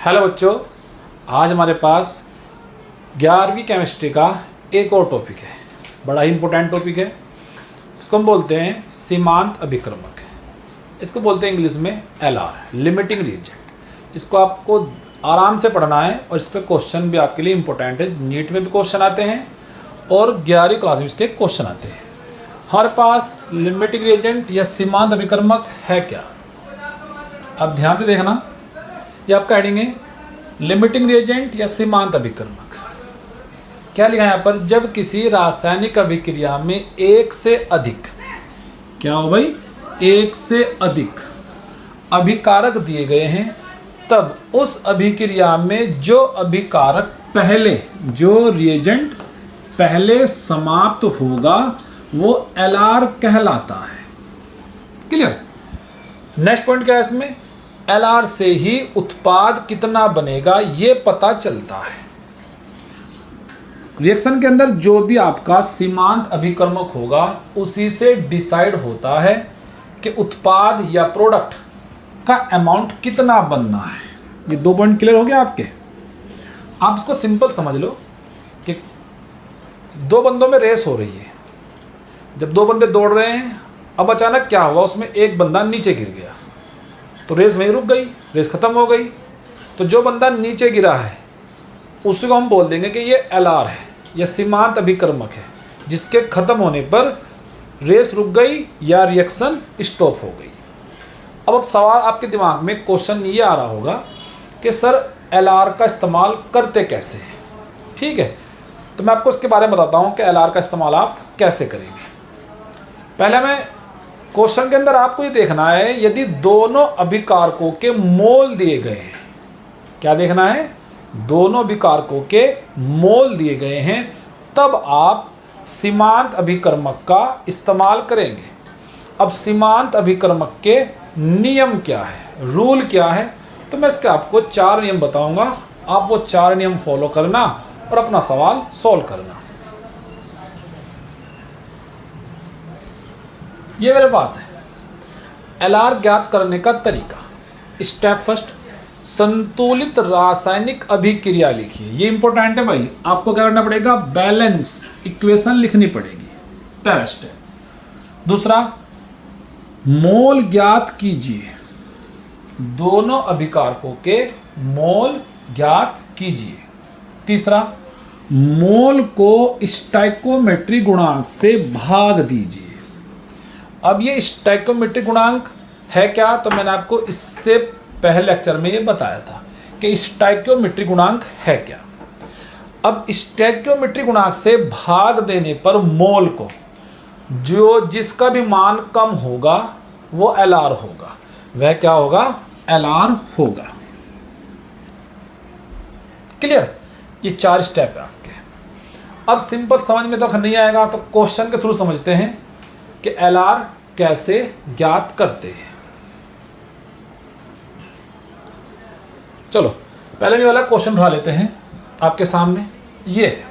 Hello बच्चों, आज हमारे पास 11वीं केमिस्ट्री का एक और टॉपिक है। बड़ा ही इम्पोर्टेंट टॉपिक है। इसको हम बोलते हैं सीमांत अभिक्रमक। इसको बोलते हैं इंग्लिश में LR, लिमिटिंग रिएजेंट। इसको आपको आराम से पढ़ना है और इस पर क्वेश्चन भी आपके लिए इम्पोर्टेंट है। नीट में भी क्वेश्चन आते हैं और 11वीं क्लास में इसके क्वेश्चन आते हैं। हमारे पास लिमिटिंग रिएजेंट या सीमांत अभिक्रमक है क्या? अब ध्यान से देखना, ये आपका हेडिंग है लिमिटिंग रिएजेंट या सीमांत अभिक्रमक। क्या लिखा है यहाँ पर? जब किसी रासायनिक अभिक्रिया में एक से अधिक, क्या हो भाई, एक से अधिक अभिकारक दिए गए हैं, तब उस अभिक्रिया में जो अभिकारक पहले, जो रिएजेंट पहले समाप्त होगा वो LR कहलाता है। क्लियर? नेक्स्ट पॉइंट क्या है इसमें? LR से ही उत्पाद कितना बनेगा ये पता चलता है। रिएक्शन के अंदर जो भी आपका सीमांत अभिक्रमक होगा उसी से डिसाइड होता है कि उत्पाद या प्रोडक्ट का अमाउंट कितना बनना है। ये 2 पॉइंट क्लियर हो गया आपके। आप इसको सिंपल समझ लो कि 2 बंदों में रेस हो रही है। जब 2 बंदे दौड़ रहे हैं, अब अचानक क्या हुआ, उसमें एक बंदा नीचे गिर गया तो रेस वहीं रुक गई, रेस खत्म हो गई। तो जो बंदा नीचे गिरा है उसी को हम बोल देंगे कि ये LR है या सीमांत अभिक्रमक है, जिसके खत्म होने पर रेस रुक गई या रिएक्शन स्टॉप हो गई। अब सवाल आपके दिमाग में क्वेश्चन ये आ रहा होगा कि सर LR का इस्तेमाल करते कैसे हैं? ठीक है, तो मैं आपको इसके बारे में बताता हूँ कि LR का इस्तेमाल आप कैसे करेंगे। पहले मैं क्वेश्चन के अंदर आपको ये देखना है, यदि दोनों अभिकारकों के मोल दिए गए हैं, क्या देखना है? दोनों अभिकारकों के मोल दिए गए हैं, तब आप सीमांत अभिक्रमक का इस्तेमाल करेंगे। अब सीमांत अभिक्रमक के नियम क्या है, रूल क्या है, तो मैं इसके आपको 4 नियम बताऊंगा। आप वो 4 नियम फॉलो करना और अपना सवाल सॉल्व करना। ये मेरे पास है LR ज्ञात करने का तरीका। स्टेप फर्स्ट, संतुलित रासायनिक अभिक्रिया लिखिए। ये इंपॉर्टेंट है भाई, आपको क्या करना पड़ेगा? बैलेंस इक्वेशन लिखनी पड़ेगी, पहला स्टेप। दूसरा, मोल ज्ञात कीजिए। दोनों अभिकारकों के मोल ज्ञात कीजिए। तीसरा, मोल को स्टोइकोमेट्री गुणांक से भाग दीजिए। अब ये स्टोइकोमेट्रिक गुणांक है क्या? तो मैंने आपको इससे पहले लेक्चर में ये बताया था कि स्टोइकोमेट्रिक गुणांक है क्या। अब स्टोइकोमेट्रिक गुणांक से भाग देने पर मोल को जिसका भी मान कम होगा वो LR होगा। वह क्या होगा? LR होगा। क्लियर? ये 4 स्टेप है आपके। अब सिंपल समझ में तो नहीं आएगा तो क्वेश्चन के थ्रू समझते हैं कि LR कैसे ज्ञात करते हैं। चलो पहले ये वाला क्वेश्चन उठा लेते हैं आपके सामने। ये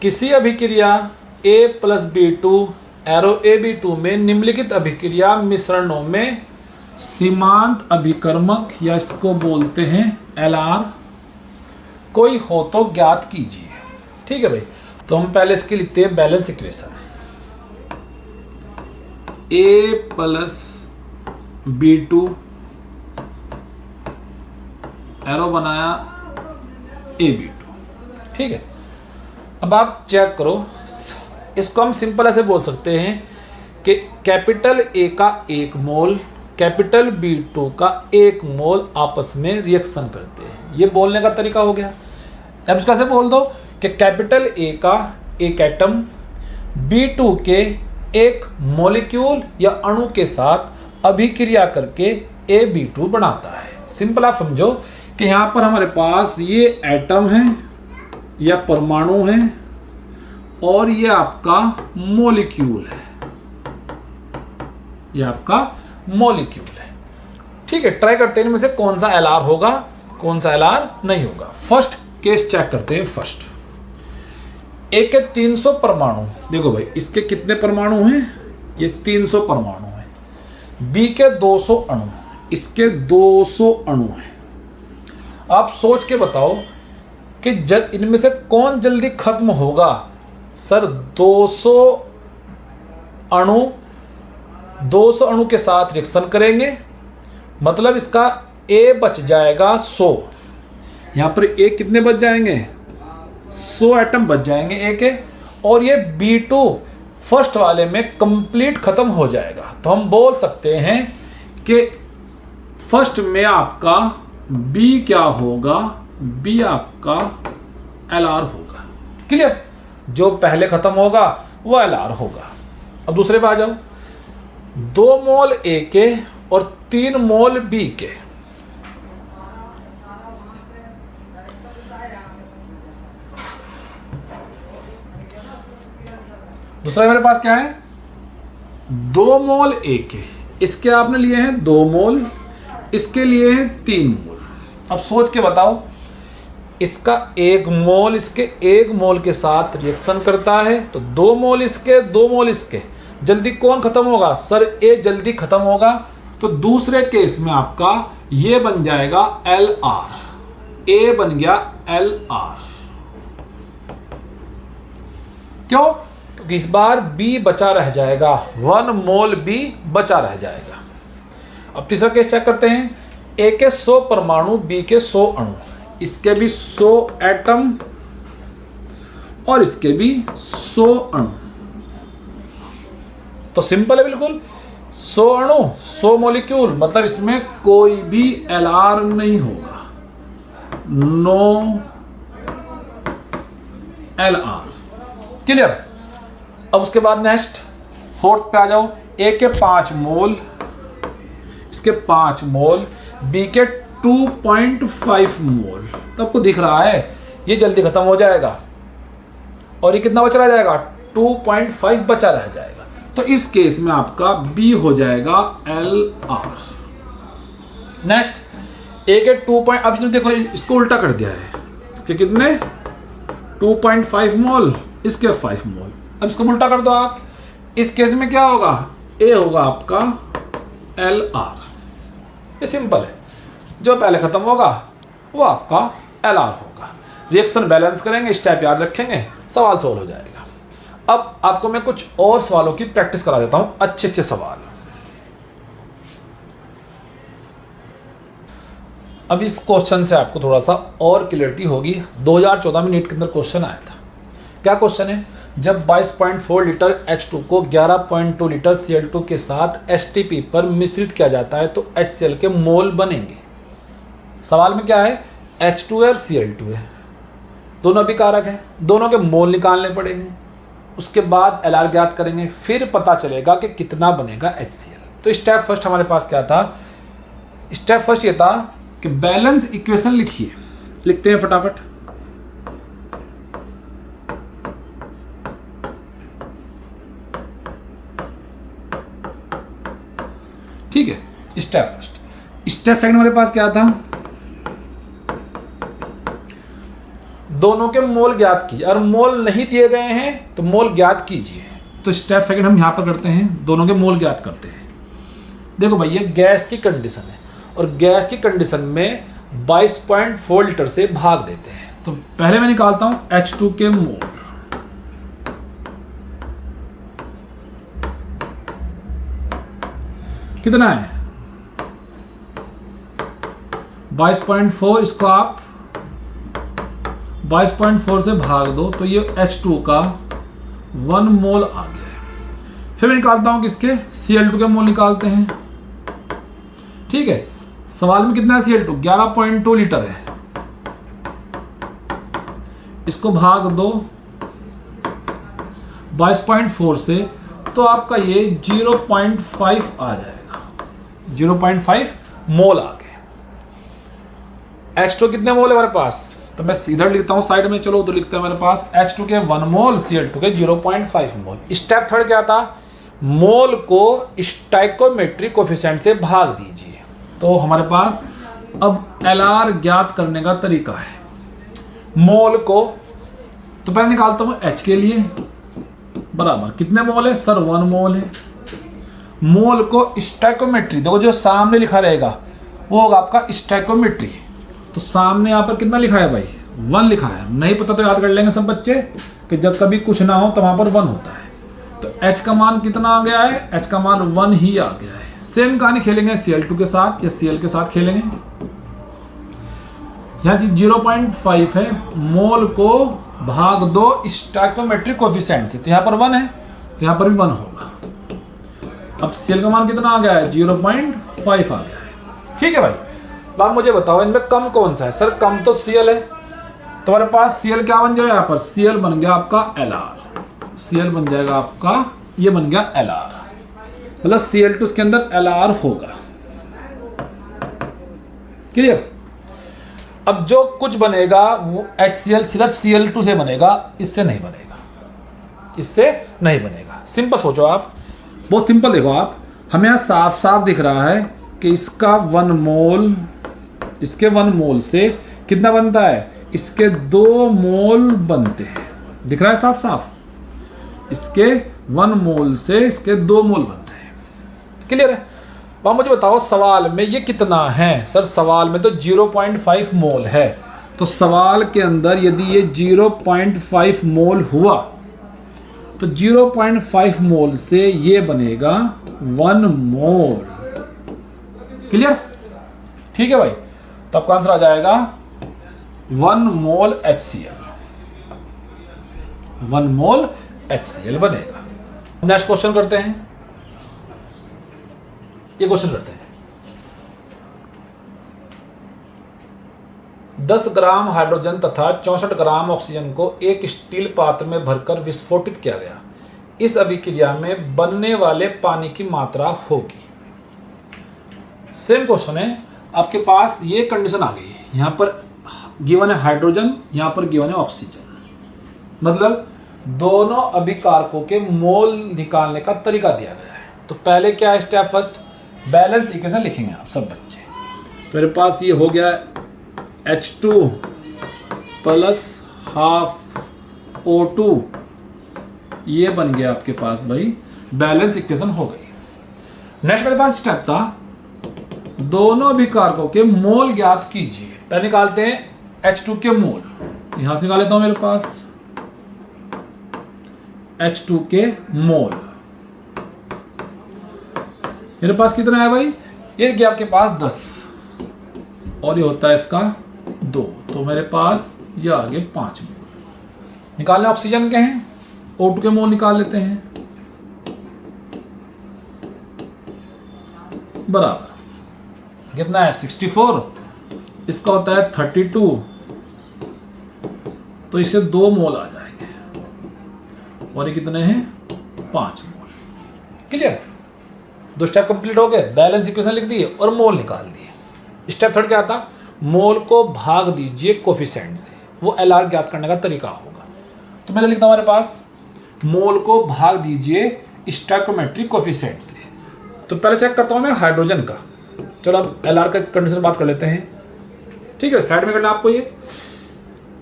किसी अभिक्रिया A+B2 एरो AB2 में निम्नलिखित अभिक्रिया मिश्रणों में सीमांत अभिक्रमक या इसको बोलते हैं LR कोई हो तो ज्ञात कीजिए। ठीक है भाई, तो हम पहले इसकी लिखते हैं बैलेंस इक्वेशन। A+B2 एरो बनाया AB2। ठीक है, अब आप चेक करो, इसको हम सिंपल ऐसे बोल सकते हैं कि कैपिटल A का 1 मोल, कैपिटल B2 का 1 मोल आपस में रिएक्शन करते हैं। ये बोलने का तरीका हो गया। अब इसको ऐसे बोल दो कि कैपिटल A का एक एटम B2 के एक मॉलिक्यूल या अणु के साथ अभिक्रिया करके AB2 बनाता है। सिंपल आप समझो कि यहाँ पर हमारे पास ये एटम है या परमाणु है और ये आपका मॉलिक्यूल है, ये आपका मॉलिक्यूल है। ठीक है, ट्राई करते हैं इनमें से कौन सा LR होगा, कौन सा LR नहीं होगा। फर्स्ट केस चेक करते हैं। फर्स्ट, A के 300 परमाणु, देखो भाई इसके कितने परमाणु हैं? ये 300 परमाणु हैं। B के 200 अणु, इसके 200 अणु हैं। आप सोच के बताओ कि इनमें से कौन जल्दी खत्म होगा। सर 200 अणु के साथ रिएक्शन करेंगे, मतलब इसका A बच जाएगा 100। यहाँ पर A कितने बच जाएंगे? 100 एटम बच जाएंगे A के, और ये B2 फर्स्ट वाले में कंप्लीट खत्म हो जाएगा। तो हम बोल सकते हैं कि फर्स्ट में आपका B क्या होगा? B आपका LR होगा। क्लियर? जो पहले खत्म होगा वो LR होगा। अब दूसरे पे आ जाओ। 2 मोल A के और 3 मोल B के। दूसरा मेरे पास क्या है? 2 मोल A के, इसके आपने लिए हैं 2 मोल, इसके लिए हैं 3 मोल। अब सोच के बताओ, इसका 1 मोल इसके 1 मोल के साथ रिएक्शन करता है, तो 2 मोल इसके 2 मोल इसके। जल्दी कौन खत्म होगा? सर A जल्दी खत्म होगा। तो दूसरे केस में आपका ये बन जाएगा LR। A बन गया LR। क्यों? क्योंकि इस बार B बचा रह जाएगा, 1 मोल B बचा रह जाएगा। अब तीसरा केस चेक करते हैं। A के 100 परमाणु, B के 100 अणु, इसके भी 100 एटम और इसके भी 100 अणु। तो सिंपल है बिल्कुल। 100 अणु 100 मॉलिक्यूल, मतलब इसमें कोई भी LR नहीं होगा, नो LR। क्लियर? अब उसके बाद नेक्स्ट फोर्थ पे आ जाओ। A के 5 मोल, इसके 5 मोल, B के 2.5 मोल। तो आपको दिख रहा है ये जल्दी खत्म हो जाएगा, और ये कितना बचा रह जाएगा? 2.5 बचा रह जाएगा। तो इस केस में आपका B हो जाएगा LR। नेक्स्ट A के 2. अब देखो इसको उल्टा कर दिया है। इसके कितने? 2.5 मोल, इसके 5 मोल। अब इसको उल्टा कर दो आप। इस केस में क्या होगा? A होगा आपका LR। ये सिंपल है, जो पहले खत्म होगा वो आपका LR होगा। रिएक्शन बैलेंस करेंगे, स्टेप याद रखेंगे, सवाल सोल्व हो जाएगा। अब आपको मैं कुछ और सवालों की प्रैक्टिस करा देता हूं, अच्छे अच्छे सवाल। अब इस क्वेश्चन से आपको थोड़ा सा और क्लियरिटी होगी। 2014 में नीट के अंदर क्वेश्चन आया था। क्या क्वेश्चन है? जब 22.4 लीटर H2 को 11.2 लीटर Cl2 के साथ HTP पर मिश्रित किया जाता है तो HCl के मोल बनेंगे। सवाल में क्या है? H2 और Cl2 है, दोनों भी कारक हैं, दोनों के मोल निकालने पड़ेंगे। उसके बाद LR ज्ञात करेंगे, फिर पता चलेगा कि कितना बनेगा HCl। तो स्टेप फर्स्ट हमारे पास क्या था? स्टेप फर्स्ट ये था कि बैलेंस इक्वेशन लिखिए। लिखते हैं फटाफट। ठीक है, स्टेप फर्स्ट। स्टेप सेकंड हमारे पास क्या था? दोनों के मोल ज्ञात कीजिए, और मोल नहीं दिए गए हैं तो मोल ज्ञात कीजिए। तो स्टेप सेकंड हम यहां पर करते हैं, दोनों के मोल ज्ञात करते हैं। देखो भाई, ये गैस की कंडीशन है, और गैस की कंडीशन में 22.4 लीटर से भाग देते हैं। तो पहले मैं निकालता हूं H2 के मोल। कितना है? 22.4, इसको आप 22.4 से भाग दो तो ये H2 का 1 मोल आ गया है। फिर मैं निकालता हूं किसके? Cl2 के मोल निकालते हैं। ठीक है, सवाल में कितना है? Cl2 11.2 लीटर है, इसको भाग दो 22.4 से, तो आपका ये 0.5 आ जाएगा। 0.5 मोल आ गए। H2 कितने मोल है हमारे पास? तो मैं सीधा लिखता हूं साइड में। चलो तो लिखते हैं हमारे पास H2 के 1 मोल, Cl2 के 0.5 मोल। स्टेप थर्ड क्या था? मोल को स्टोइकोमेट्रिक कोफिशिएंट से भाग दीजिए। तो हमारे पास अब LR ज्ञात करने का तरीका है। मोल को तो पहले निकालता हूं H के लिए, बराबर कितने मोल है? सर 1 मोल है। मोल को स्टोइकोमेट्री, देखो जो सामने लिखा रहेगा वो होगा आपका स्टैकोमेट्री। तो सामने यहाँ पर कितना लिखा है भाई, 1 लिखा है। नहीं पता तो याद कर लेंगे सब बच्चे कि जब कभी कुछ ना हो तो वहाँ पर 1 होता है। तो H का मान कितना आ गया है, H का मान 1 ही आ गया है। सेम कहानी खेलेंगे Cl2 के साथ या Cl के साथ खेलेंगे। यहाँ जी 0.5 है, मोल को भाग दो स्टैकोमेट्रिक कोफिशिएंट से, तो यहाँ पर 1 है तो यहाँ पर भी 1 होगा। अब Cl का मान कितना आ गया है, 0.5 आ गया है। ठीक है भाई, अब मुझे बताओ इनमें कम कौन सा है। सर कम तो Cl है, तुम्हारे पास Cl क्या बन जाएगा, यहाँ पर Cl बन गया आपका Lr, Cl बन जाएगा आपका, ये बन गया Lr, मतलब Cl2 उसके अंदर Lr होगा। क्लियर। अब जो कुछ बनेगा वो HCl सिर्फ Cl2 से बनेगा, इससे नहीं बनेगा, इससे नहीं बनेगा। सिंपल सोचो आप, बहुत सिंपल देखो आप, हमें यहाँ साफ साफ दिख रहा है कि इसका 1 मोल, इसके 1 मोल से कितना बनता है, इसके 2 मोल बनते हैं। दिख रहा है साफ साफ, इसके 1 मोल से इसके 2 मोल बन रहे हैं। क्लियर है। अब मुझे बताओ सवाल में ये कितना है। सर सवाल में तो 0.5 मोल है, तो सवाल के अंदर यदि ये 0.5 मोल हुआ तो 0.5 मोल से ये बनेगा 1 मोल। क्लियर। ठीक है भाई, तो आपका आंसर आ जाएगा 1 मोल HCl, 1 मोल HCl बनेगा। नेक्स्ट क्वेश्चन करते हैं, ये क्वेश्चन करते हैं। 10 ग्राम हाइड्रोजन तथा 64 ग्राम ऑक्सीजन को एक स्टील पात्र में भरकर विस्फोटित किया गया। इस अभिक्रिया में बनने वाले पानी की मात्रा होगी। सेम क्वेश्चन है, आपके पास ये कंडीशन आ गई है, यहाँ पर गिवन है हाइड्रोजन, यहाँ पर गिवन है ऑक्सीजन, मतलब दोनों अभिकारकों के मोल निकालने का तरीका दिया गया है। तो पहले क्या है स्टेप, फर्स्ट बैलेंस इक्वेशन लिखेंगे आप सब बच्चे। तो मेरे पास ये हो गया H2 प्लस हाफ O2, ये बन गया आपके पास भाई बैलेंस इक्वेशन हो गई। नेक्स्ट मेरे पास स्टेप था, दोनों अभिकारकों के मोल ज्ञात कीजिए। पहले निकालते हैं H2 के मोल, यहां से निकाल लेता हूं मेरे पास H2 के मोल। मेरे पास कितना है भाई, ये गया आपके पास 10 और ये होता है इसका 2, तो मेरे पास ये आगे 5 मोल। निकालने ऑक्सीजन के हैं, O2 के मोल निकाल लेते हैं, बराबर कितना है 64, इसका होता है 32, तो इसके 2 मोल आ जाएंगे और ये कितने हैं 5 मोल। क्लियर। 2 स्टेप कंप्लीट हो गए, बैलेंस इक्वेशन लिख दिए और मोल निकाल दिए। स्टेप थर्ड क्या था, मोल को भाग दीजिए कोफिशिएंट से, वो Lr ज्ञात करने का तरीका होगा। तो मैं लिखता हूं हमारे पास मोल को भाग दीजिए स्टैकोमेट्रिक कोफिशिएंट से। तो पहले चेक करता हूं मैं हाइड्रोजन का, चलो अब Lr का कंडीशन बात कर लेते हैं। ठीक है, साइड में करना आपको ये।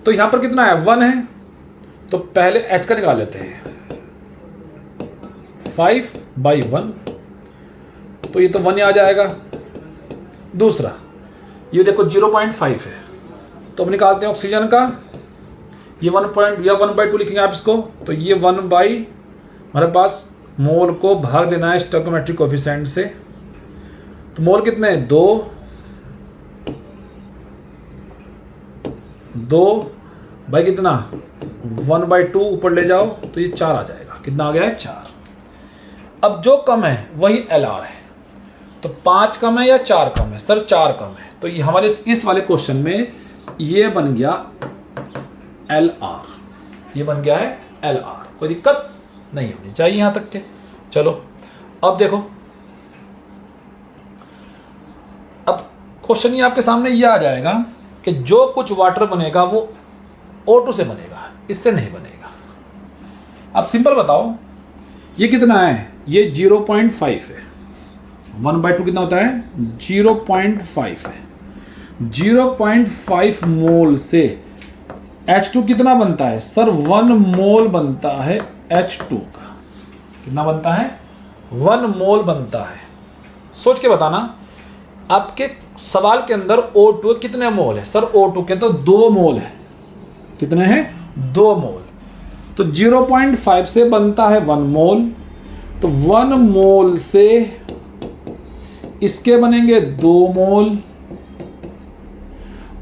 तो यहां पर कितना है 1 है, तो पहले H का निकाल लेते हैं 5/1, तो ये तो 1 आ जाएगा। दूसरा ये देखो 0.5 है, तो अब निकालते हैं ऑक्सीजन का, ये 1/2 लिखेंगे आप इसको, तो ये 1/, हमारे पास मोल को भाग देना है स्टोइकोमेट्रिक कोफिशिएंट से। तो मोल कितने हैं 2 भाई कितना 1/2 ऊपर ले जाओ तो ये 4 आ जाएगा। कितना आ गया है 4। अब जो कम है वही Lr है, तो 5 कम है या 4 कम है, सर 4 कम है, तो ये हमारे इस वाले क्वेश्चन में ये बन गया Lr, ये बन गया है Lr। कोई दिक्कत नहीं होनी चाहिए यहां तक के। चलो अब देखो, अब क्वेश्चन ये आपके सामने ये आ जाएगा कि जो कुछ वाटर बनेगा वो O2 से बनेगा, इससे नहीं बनेगा। अब सिंपल बताओ ये कितना है, ये 0.5 है, 1/2 कितना होता है 0.5 है। 0.5 मोल से H2 कितना बनता है, सर 1 मोल बनता है H2 का। कितना बनता है 1 मोल बनता है। सोच के बताना, आपके सवाल के अंदर O2 कितने मोल है? सर O2 के तो 2 मोल है। कितने हैं? 2 मोल। तो 0.5 से बनता है 1 मोल, तो 1 मोल से इसके बनेंगे 2 मोल,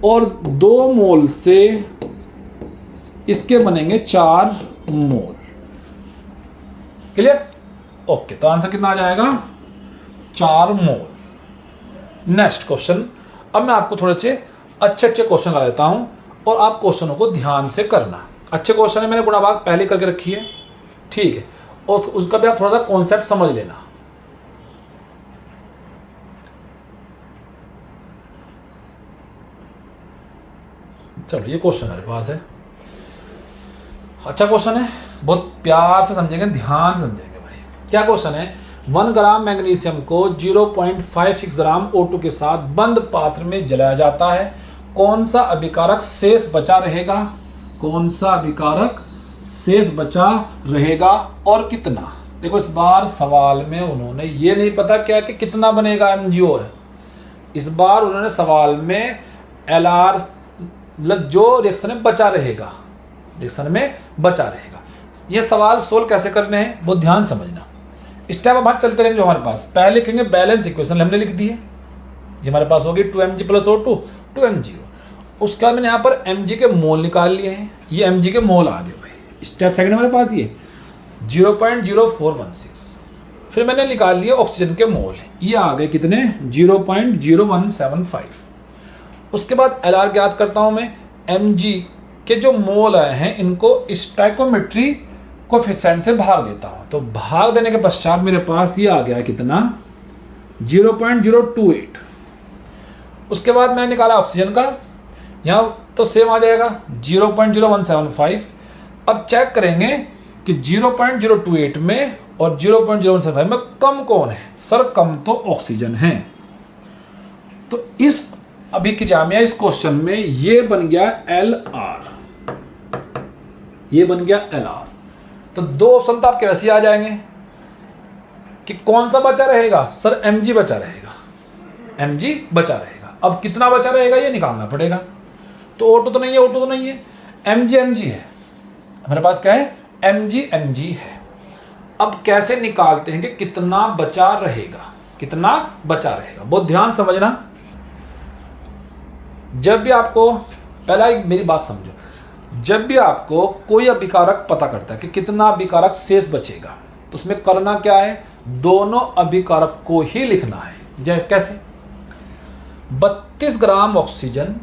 और 2 मोल से इसके बनेंगे 4 मोल। क्लियर? ओके, तो आंसर कितना आ जाएगा? 4 मोल। Next question. अब मैं आपको थोड़े से अच्छे क्वेश्चन करा देता हूं और आप क्वेश्चनों को ध्यान से करना। अच्छे क्वेश्चन है, मैंने गुणा भाग पहले करके रखी है, ठीक है, और उसका भी आप थोड़ा सा कॉन्सेप्ट समझ लेना। चलो, ये क्वेश्चन मेरे पास है, अच्छा क्वेश्चन है, बहुत प्यार से समझेंगे, ध्यान से समझेंगे भाई। क्या क्वेश्चन है? 1 ग्राम मैग्नीशियम को 0.56 ग्राम O2 के साथ बंद पात्र में जलाया जाता है। कौन सा अभिकारक शेष बचा रहेगा? कौन सा अभिकारक शेष बचा रहेगा और कितना? देखो, इस बार सवाल में उन्होंने ये नहीं पता क्या कि कितना बनेगा MgO है। इस बार उन्होंने सवाल में LR मतलब जो रिएक्शन में बचा रहेगा, रिएक्शन में बचा रहेगा। ये सवाल सोल्व कैसे करने हैं बहुत ध्यान समझना। स्टेप अब चलते रहेंगे। जो हमारे पास पहले लिखेंगे बैलेंस इक्वेशन, हमने लिख दी है, ये हमारे पास होगी 2mg + O2 2mgO। उसके बाद मैंने यहाँ पर mg के मोल निकाल लिए हैं, ये mg के मोल आ गए भाई। स्टेप सेकंड हमारे पास ये 0.0416। फिर मैंने निकाल लिए ऑक्सीजन के मोल, ये आ गए कितने? 0.0175। उसके बाद LR ज्ञात करता हूँ मैं, mg के जो मोल आए हैं इनको स्टोइकोमेट्री कोएफिशिएंट से भाग देता हूँ। तो भाग देने के पश्चात मेरे पास ये आ गया कितना? 0.028। उसके बाद मैंने निकाला ऑक्सीजन का, यहाँ तो सेम आ जाएगा 0.0175। अब चेक करेंगे कि 0.028 में और 0.075 में कम कौन है? सर कम तो ऑक्सीजन है। तो इस अभिक्रिया में, इस क्वेश्चन में ये बन गया LR, ये बन गया LR। तो 2 ऑप्शन तो आपके वैसे ही आ जाएंगे कि कौन सा बचा रहेगा? सर mg बचा रहेगा, mg बचा रहेगा। अब कितना बचा रहेगा ये निकालना पड़ेगा। तो O2 तो नहीं है, O2 तो नहीं है, mg है, हमारे पास क्या है? mg है। अब कैसे निकालते हैं कि कितना बचा रहेगा, कितना बचा रहेगा? बहुत ध्यान समझना। जब भी आपको, पहला एक मेरी बात समझो, जब भी आपको कोई अभिकारक पता करता है कि कितना अभिकारक शेष बचेगा, तो उसमें करना क्या है? दोनों अभिकारक को ही लिखना है। जैसे कैसे? 32 ग्राम ऑक्सीजन,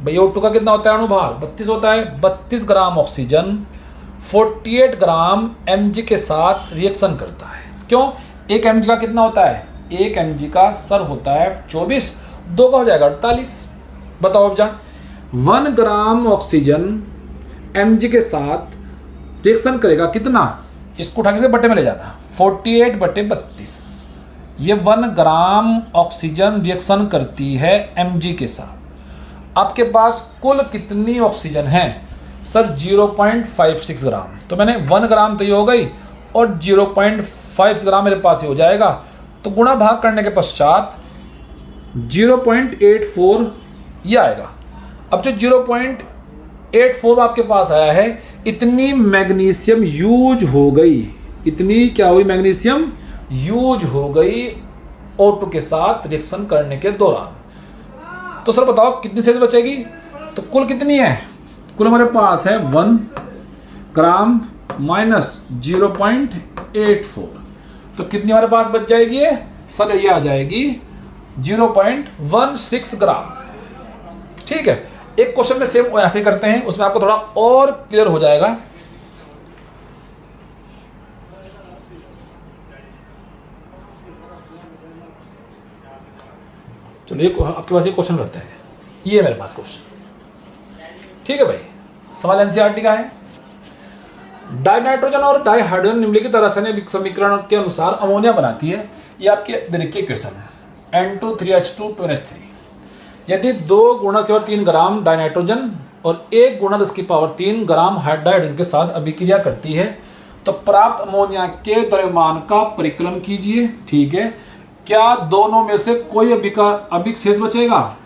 भाई O2 का कितना होता है अणुभार? 32 होता है। 32 ग्राम ऑक्सीजन 48 ग्राम mg के साथ रिएक्शन करता है। क्यों? एक mg का कितना होता है? एक mg का सर होता है 24, 2 का हो जाएगा 48। बताओ अब जा, 1 ग्राम ऑक्सीजन mg के साथ रिएक्शन करेगा कितना? इसको उठा के से बटे में ले जाना, 48/32। ये 1 ग्राम ऑक्सीजन रिएक्शन करती है mg के साथ। आपके पास कुल कितनी ऑक्सीजन है? सर 0.56 ग्राम। तो मैंने 1 ग्राम तो ये हो गई और 0.5 ग्राम मेरे पास ये हो जाएगा। तो गुणा भाग करने के पश्चात 0.84 ये आएगा। अब जो 0.84 आपके पास आया है, इतनी मैग्नीशियम यूज हो गई, इतनी क्या हुई? मैग्नीशियम यूज हो गई O2 के साथ रिएक्शन करने के दौरान। तो सर बताओ कितनी शेष बचेगी? तो कुल कितनी है? कुल हमारे पास है 1 ग्राम माइनस 0.84। तो कितनी हमारे पास बच जाएगी? ये सर ये आ जाएगी 0.16 ग्राम। ठीक है, एक क्वेश्चन में सेम ऐसे करते हैं, उसमें आपको थोड़ा और क्लियर हो जाएगा। चलिए आपके पास ये क्वेश्चन करते हैं, ये मेरे पास क्वेश्चन। ठीक है भाई, सवाल एनसीईआरटी का है। डाई नाइट्रोजन और डाई हाइड्रोजन निम्नलिखित रासायनिक समीकरण के अनुसार अमोनिया बनाती है। ये आपके देखिए क्वेश्चन है, N2 3H2 2NH3। यदि 2 × 10³ ग्राम डाई नाइट्रोजन और 1 × 10³ ग्राम हाइड्रोजन के साथ अभिक्रिया करती है, तो प्राप्त अमोनिया के द्रव्यमान का परिकलन कीजिए। ठीक है, क्या दोनों में से कोई अभिक शेष बचेगा?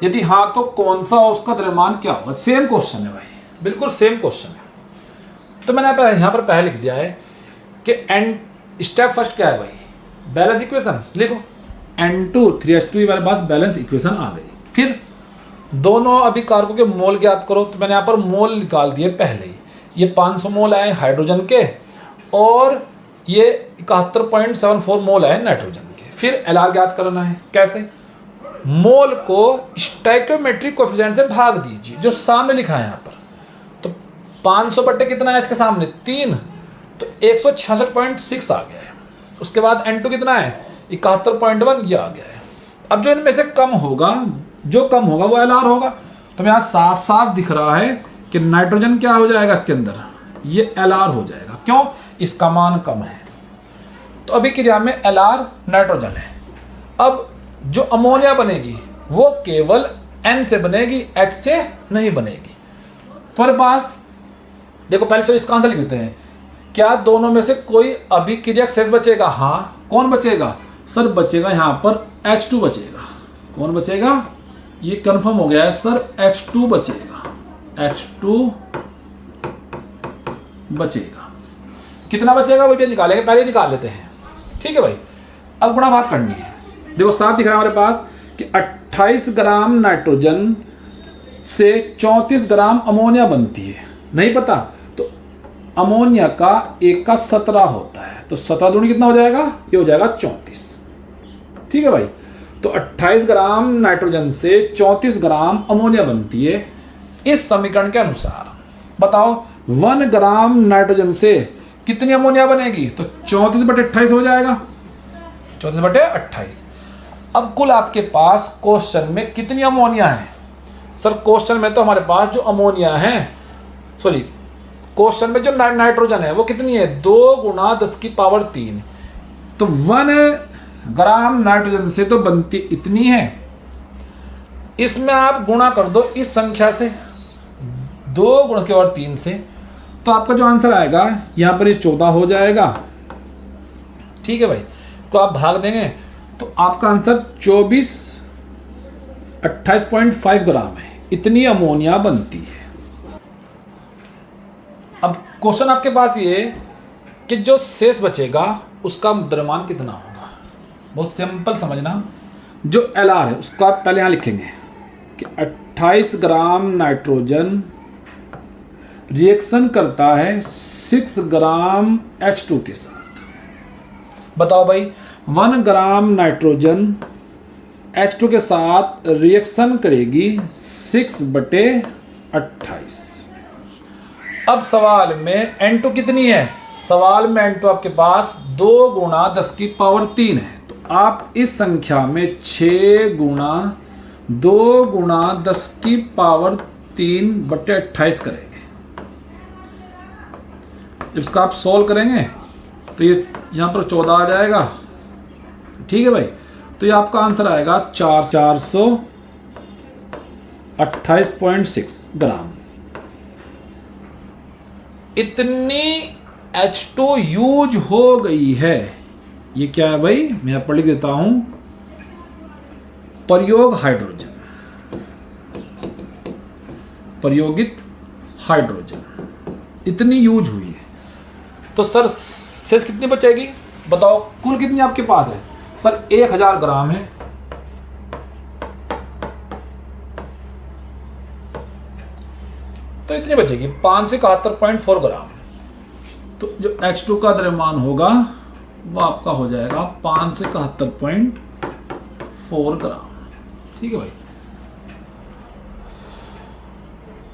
यदि हाँ तो कौन सा उसका द्रव्यमान क्या होगा? सेम क्वेश्चन है भाई, बिल्कुल सेम क्वेश्चन है। तो मैंने यहाँ पर पहले लिख दिया है कि एन स्टेप फर्स्ट क्या है भाई? बैलेंस इक्वेशन लिखो। N2 3H2 हमारे पास बैलेंस इक्वेशन आ गई। फिर दोनों अभिकारकों के मोल ज्ञात करो। तो मैंने यहाँ पर मोल निकाल दिए पहले ही। ये 500 मोल आए हाइड्रोजन के और ये 71.74 मोल आए नाइट्रोजन के। फिर LR ज्ञात करना है। कैसे? मोल को स्टोइकोमेट्रिक कोएफिशिएंट से भाग दीजिए, जो सामने लिखा है यहाँ पर। तो 500 बट्टे कितना है इसके सामने? 3, तो 166.6 आ गया है। उसके बाद N2 कितना है? 71.1, ये आ गया है। अब जो इनमें से कम होगा, वो LR होगा। तो यहाँ साफ साफ दिख रहा है कि नाइट्रोजन क्या हो जाएगा इसके अंदर? ये LR हो जाएगा। क्यों? इसका मान कम है। तो अभिक्रिया में LR नाइट्रोजन है। अब जो अमोनिया बनेगी वो केवल N से बनेगी, H से नहीं बनेगी। तुम्हारे पास देखो, पहले चलो इसका आंसर लिख देते हैं। क्या दोनों में से कोई अभिक्रियक शेष बचेगा? हाँ। कौन बचेगा? सर बचेगा यहाँ पर H2 बचेगा। कौन बचेगा? ये कंफर्म हो गया है सर, H2 बचेगा। H2 बचेगा। कितना बचेगा वो भी निकालेंगे, पहले निकाल लेते हैं। ठीक है भाई। अब गुणा भाग करनी है। देखो साफ दिख रहा है हमारे पास कि 28 ग्राम नाइट्रोजन से 34 ग्राम अमोनिया बनती है। नहीं पता तो अमोनिया का 1 का 17 होता है। तो 17 दूनी कितना हो जाएगा? ये हो जाएगा 34। ठीक है भाई। तो 28 ग्राम नाइट्रोजन से 34 ग्राम अमोनिया बनती है। इस समीकरण के अनुसार बताओ 1 ग्राम नाइट्रोजन से कितनी अमोनिया बनेगी? तो 34/28 हो जाएगा। 34/28। अब कुल आपके पास क्वेश्चन में कितनी अमोनिया है? सर क्वेश्चन में तो हमारे पास जो अमोनिया है, सॉरी क्वेश्चन में जो नाइट्रोजन है वो कितनी है? 2 × 10⁻³ तो 1 ग्राम नाइट्रोजन से तो बनती इतनी है। इसमें आप गुणा कर दो इस संख्या से, 2 × 10⁻³ से, तो आपका जो आंसर आएगा यहाँ पर ये 14 हो जाएगा। ठीक है भाई। तो आप भाग देंगे तो आपका आंसर 28.5 ग्राम है। इतनी अमोनिया बनती है। अब क्वेश्चन आपके पास ये कि जो शेष बचेगा उसका द्रव्यमान कितना होगा? बहुत सिंपल समझना। जो LR है उसका आप पहले यहाँ लिखेंगे कि 28 ग्राम नाइट्रोजन रिएक्शन करता है 6 ग्राम H2 के साथ। बताओ भाई 1 ग्राम नाइट्रोजन H2 के साथ रिएक्शन करेगी 6/28। अब सवाल में N2 कितनी है? सवाल में N2 आपके पास 2 × 10⁻³ है। तो आप इस संख्या में 6 × 2 × 10⁻³/28 करेंगे। जब इसका आप सॉल्व करेंगे तो ये यहाँ पर 14 आ जाएगा। ठीक है भाई। तो ये आपका आंसर आएगा 428.6 ग्राम। इतनी H2 यूज हो गई है। ये क्या है भाई? मैं यहाँ पर लिख देता हूं, प्रयोग हाइड्रोजन, प्रयोगित हाइड्रोजन इतनी यूज हुई है। तो सर शेष कितनी बचेगी बताओ? कुल कितनी आपके पास है? सर 1000 ग्राम है। तो इतनी बचेगी 571.4 ग्राम। तो जो H2 का द्रव्यमान होगा वो आपका हो जाएगा 571.4 ग्राम। ठीक है भाई।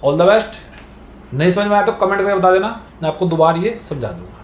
All the best. नहीं समझ में आया तो कमेंट में बता देना, मैं आपको दोबारा ये समझा दूंगा।